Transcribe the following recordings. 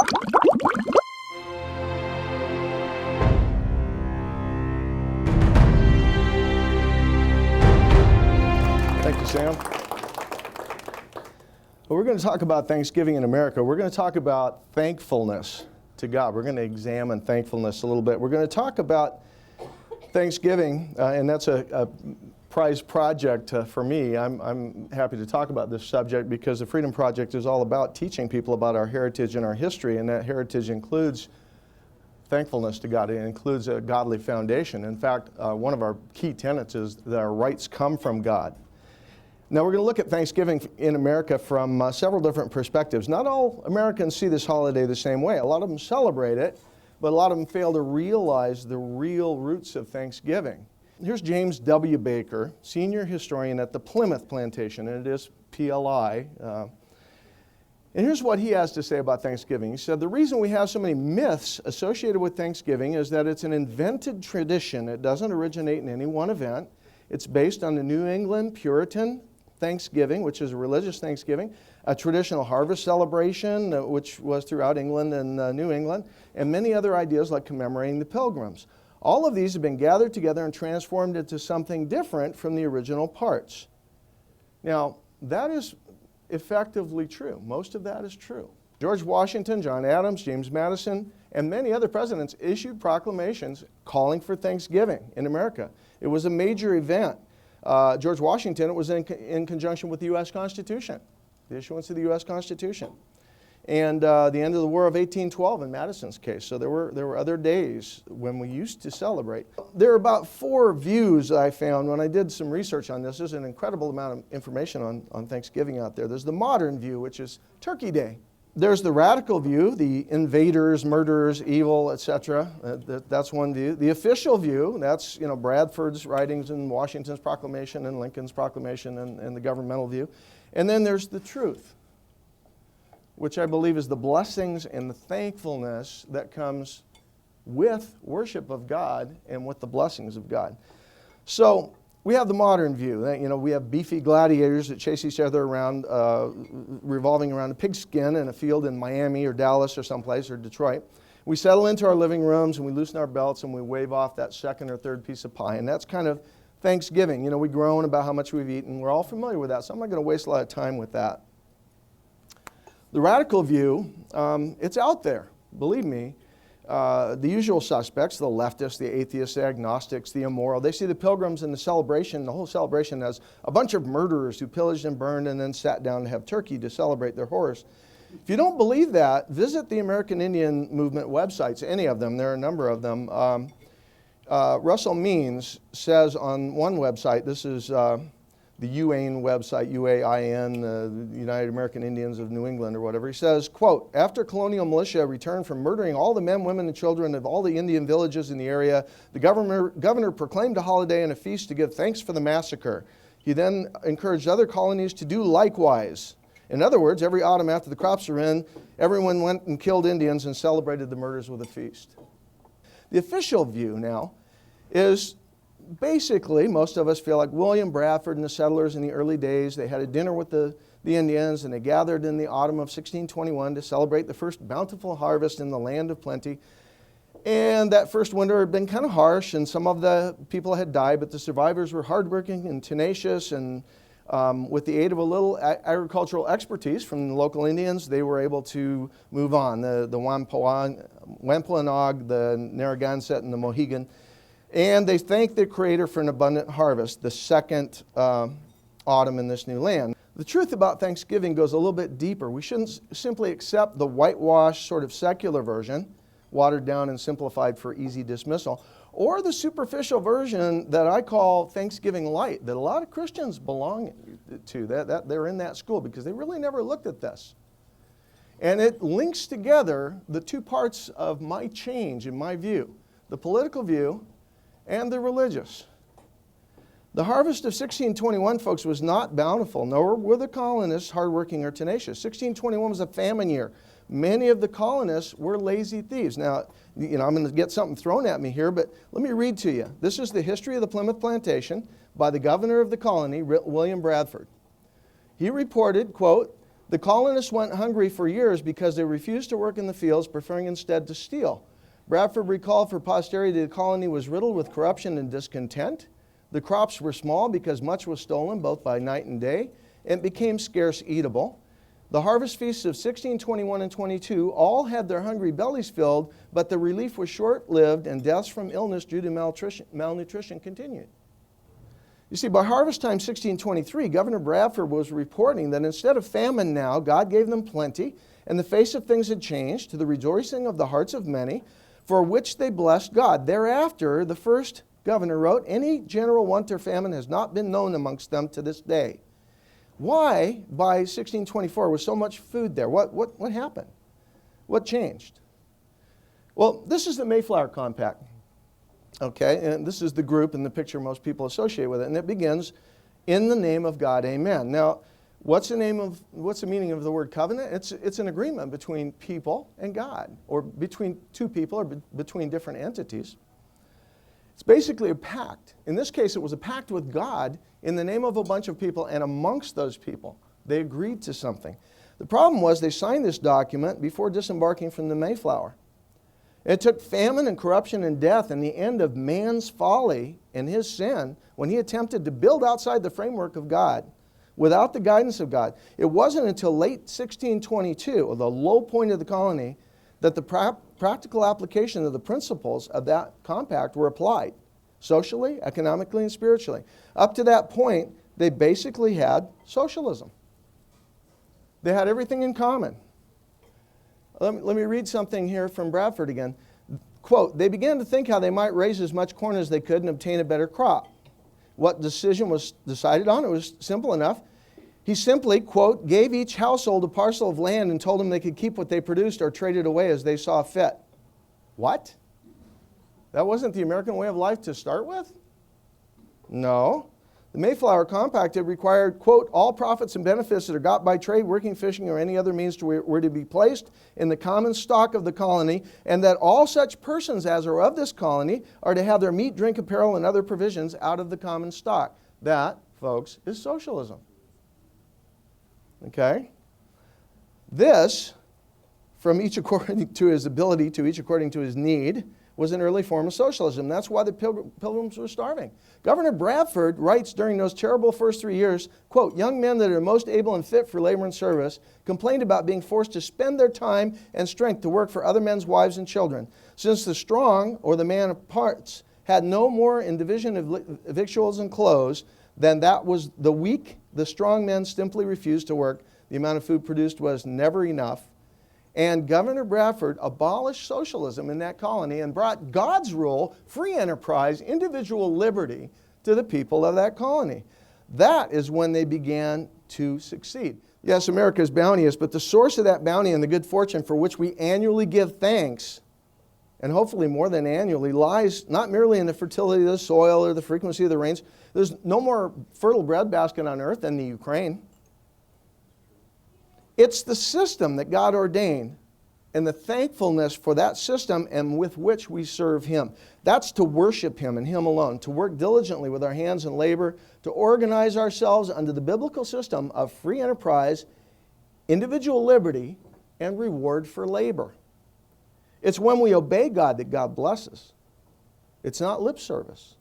Thank you, Sam. Well, we're going to talk about Thanksgiving in America. We're going to talk about thankfulness to God. We're going to examine thankfulness a little bit. We're going to talk about Thanksgiving, and that's a prized project for me. I'm happy to talk about this subject because the Freedom Project is all about teaching people about our heritage and our history, and that heritage includes thankfulness to God. It includes a godly foundation. In fact, one of our key tenets is that our rights come from God. Now we're going to look at Thanksgiving in America from several different perspectives. Not all Americans see this holiday the same way. A lot of them celebrate it, but a lot of them fail to realize the real roots of Thanksgiving. Here's James W. Baker, senior historian at the Plymouth Plantation, and it is PLI. And here's what he has to say about Thanksgiving. He said, "The reason we have so many myths associated with Thanksgiving is that it's an invented tradition. It doesn't originate in any one event. It's based on the New England Puritan Thanksgiving, which is a religious Thanksgiving, a traditional harvest celebration, which was throughout England and New England, and many other ideas like commemorating the Pilgrims. All of these have been gathered together and transformed into something different from the original parts." Now, that is effectively true. Most of that is true. George Washington, John Adams, James Madison, and many other presidents issued proclamations calling for Thanksgiving in America. It was a major event. George Washington, it was in conjunction with the U.S. Constitution, the issuance of the U.S. Constitution, and the end of the War of 1812 in Madison's case. So there were other days when we used to celebrate. There are about 4 views I found when I did some research on this. There's an incredible amount of information on Thanksgiving out there. There's the modern view, which is Turkey Day. There's the radical view, the invaders, murderers, evil, etc. That's one view. The official view, that's Bradford's writings and Washington's proclamation and Lincoln's proclamation and the governmental view. And then there's the truth, which I believe is the blessings and the thankfulness that comes with worship of God and with the blessings of God. So we have the modern view. We have beefy gladiators that chase each other around, revolving around a pigskin in a field in Miami or Dallas or someplace, or Detroit. We settle into our living rooms and we loosen our belts and we wave off that second or third piece of pie. And that's kind of Thanksgiving. We groan about how much we've eaten. We're all familiar with that, so I'm not going to waste a lot of time with that. The radical view, it's out there, believe me. The usual suspects, the leftists, the atheists, the agnostics, the immoral, they see the Pilgrims and the whole celebration as a bunch of murderers who pillaged and burned and then sat down to have turkey to celebrate their horrors. If you don't believe that, visit the American Indian Movement websites, any of them. There are a number of them. Russell Means says on one website, this is the UAIN website, UAIN, the United American Indians of New England or whatever. He says, quote, "After colonial militia returned from murdering all the men, women, and children of all the Indian villages in the area, the governor proclaimed a holiday and a feast to give thanks for the massacre. He then encouraged other colonies to do likewise. In other words, every autumn after the crops were in, everyone went and killed Indians and celebrated the murders with a feast." The official view now is basically, most of us feel like William Bradford and the settlers in the early days. They had a dinner with the Indians, and they gathered in the autumn of 1621 to celebrate the first bountiful harvest in the land of plenty. And that first winter had been kind of harsh, and some of the people had died, but the survivors were hardworking and tenacious, and with the aid of a little agricultural expertise from the local Indians, they were able to move on. The Wampanoag, the Narragansett, and the Mohegan. And they thanked their Creator for an abundant harvest, the second autumn in this new land. The truth about Thanksgiving goes a little bit deeper. We shouldn't simply accept the whitewashed sort of secular version, watered down and simplified for easy dismissal, or the superficial version that I call Thanksgiving light, that a lot of Christians belong to, that they're in that school because they really never looked at this. And it links together the two parts of my change in my view, the political view and the religious. The harvest of 1621, folks, was not bountiful, nor were the colonists hardworking or tenacious. 1621 was a famine year. Many of the colonists were lazy thieves. Now, I'm going to get something thrown at me here, but let me read to you. This is the history of the Plymouth Plantation by the governor of the colony, William Bradford. He reported, quote, The colonists went hungry for years because they refused to work in the fields, preferring instead to steal. Bradford recalled for posterity the colony was riddled with corruption and discontent. The crops were small because much was stolen both by night and day, and became scarce eatable. The harvest feasts of 1621 and 22 all had their hungry bellies filled, but the relief was short-lived and deaths from illness due to malnutrition continued. You see, by harvest time 1623, Governor Bradford was reporting that instead of famine now, God gave them plenty, and the face of things had changed to the rejoicing of the hearts of many, for which they blessed God. Thereafter, the first governor wrote, any general want or famine has not been known amongst them to this day. Why, by 1624, was so much food there? What happened? What changed? Well, this is the Mayflower Compact. Okay, and this is the group and the picture most people associate with it. And it begins, in the name of God, amen. Now, what's the meaning of the word covenant? It's an agreement between people and God, or between two people, or between different entities. It's basically a pact. In this case, it was a pact with God in the name of a bunch of people, and amongst those people, they agreed to something. The problem was they signed this document before disembarking from the Mayflower. It took famine and corruption and death and the end of man's folly and his sin when he attempted to build outside the framework of God without the guidance of God. It wasn't until late 1622, or the low point of the colony, that the practical application of the principles of that compact were applied, socially, economically, and spiritually. Up to that point, they basically had socialism. They had everything in common. Let me read something here from Bradford again. Quote, they began to think how they might raise as much corn as they could and obtain a better crop. What decision was decided on? It was simple enough. He simply, quote, gave each household a parcel of land and told them they could keep what they produced or trade it away as they saw fit. What? That wasn't the American way of life to start with? No. The Mayflower Compact, it required, quote, all profits and benefits that are got by trade, working, fishing, or any other means were to be placed in the common stock of the colony, and that all such persons as are of this colony are to have their meat, drink, apparel, and other provisions out of the common stock. That, folks, is socialism. Okay? This, from each according to his ability to each according to his need, was an early form of socialism. That's why the pilgrims were starving. Governor Bradford writes during those terrible first 3 years, quote, young men that are most able and fit for labor and service complained about being forced to spend their time and strength to work for other men's wives and children. Since the strong, or the man of parts, had no more in division of victuals and clothes than that was the weak, the strong men simply refused to work. The amount of food produced was never enough. And Governor Bradford abolished socialism in that colony and brought God's rule, free enterprise, individual liberty to the people of that colony. That is when they began to succeed. Yes, America is bounteous, but the source of that bounty and the good fortune for which we annually give thanks, and hopefully more than annually, lies not merely in the fertility of the soil or the frequency of the rains. There's no more fertile breadbasket on earth than the Ukraine. It's the system that God ordained and the thankfulness for that system and with which we serve Him. That's to worship Him and Him alone, to work diligently with our hands and labor, to organize ourselves under the biblical system of free enterprise, individual liberty, and reward for labor. It's when we obey God that God blesses. It's not lip service.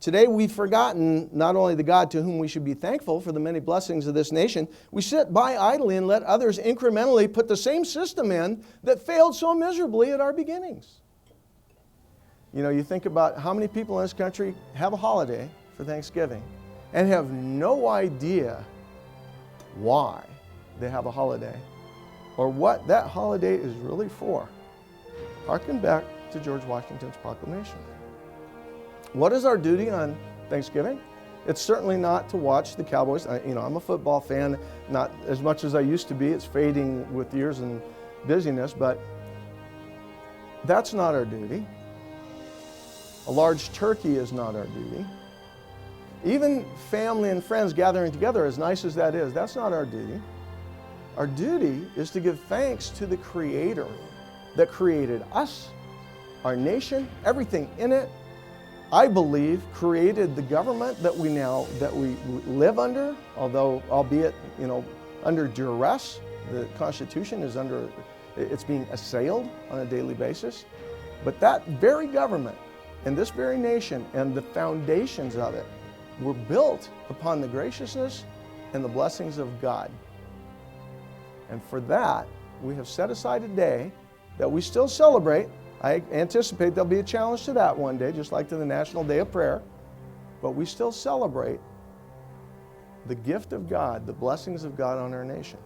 Today we've forgotten not only the God to whom we should be thankful for the many blessings of this nation, we sit by idly and let others incrementally put the same system in that failed so miserably at our beginnings. You know, you think about how many people in this country have a holiday for Thanksgiving and have no idea why they have a holiday or what that holiday is really for. Harken back to George Washington's proclamation. What is our duty on Thanksgiving? It's certainly not to watch the Cowboys. I'm a football fan, not as much as I used to be. It's fading with years and busyness, but that's not our duty. A large turkey is not our duty. Even family and friends gathering together, as nice as that is, that's not our duty. Our duty is to give thanks to the Creator that created us, our nation, everything in it. I believe created the government that we live under, although albeit, under duress. The Constitution is it's being assailed on a daily basis. But that very government and this very nation and the foundations of it were built upon the graciousness and the blessings of God. And for that, we have set aside a day that we still celebrate. I anticipate there'll be a challenge to that one day, just like to the National Day of Prayer. But we still celebrate the gift of God, the blessings of God on our nation.